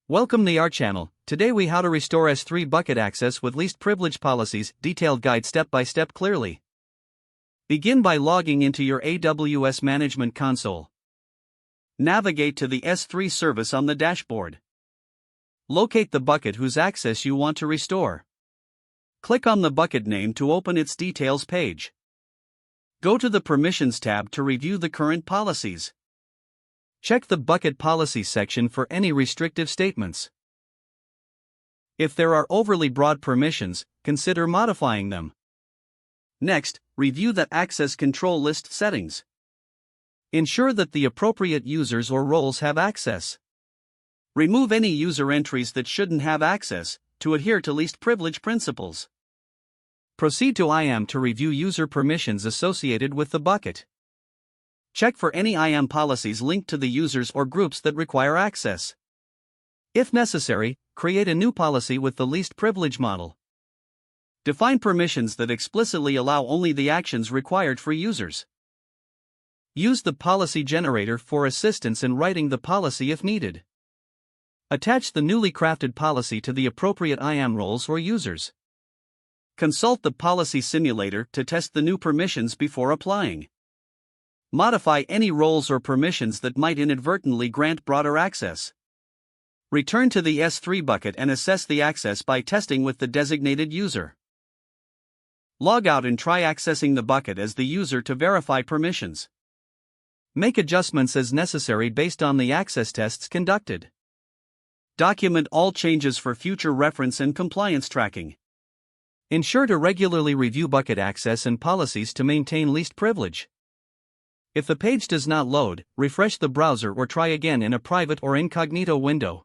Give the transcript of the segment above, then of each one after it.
Welcome to our channel. Today we how to restore S3 bucket access with least privilege policies, detailed guide step by step clearly. Begin by logging into your AWS Management Console. Navigate to the S3 service on the dashboard. Locate the bucket whose access you want to restore. Click on the bucket name to open its details page. Go to the Permissions tab to review the current policies. Check the Bucket Policies section for any restrictive statements. If there are overly broad permissions, consider modifying them. Next, review the Access Control List settings. Ensure that the appropriate users or roles have access. Remove any user entries that shouldn't have access, to adhere to least privilege principles. Proceed to IAM to review user permissions associated with the bucket. Check for any IAM policies linked to the users or groups that require access. If necessary, create a new policy with the least privilege model. Define permissions that explicitly allow only the actions required for users. Use the policy generator for assistance in writing the policy if needed. Attach the newly crafted policy to the appropriate IAM roles or users. Consult the policy simulator to test the new permissions before applying. Modify any roles or permissions that might inadvertently grant broader access. Return to the S3 bucket and assess the access by testing with the designated user. Log out and try accessing the bucket as the user to verify permissions. Make adjustments as necessary based on the access tests conducted. Document all changes for future reference and compliance tracking. Ensure to regularly review bucket access and policies to maintain least privilege. If the page does not load, refresh the browser or try again in a private or incognito window.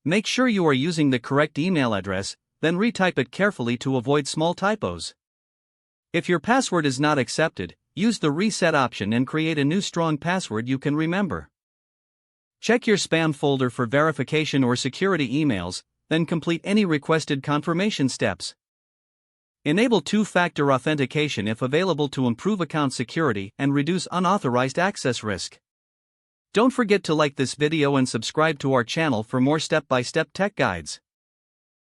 Make sure you are using the correct email address, then retype it carefully to avoid small typos. If your password is not accepted, use the reset option and create a new strong password you can remember. Check your spam folder for verification or security emails, then complete any requested confirmation steps. Enable two-factor authentication if available to improve account security and reduce unauthorized access risk. Don't forget to like this video and subscribe to our channel for more step-by-step tech guides.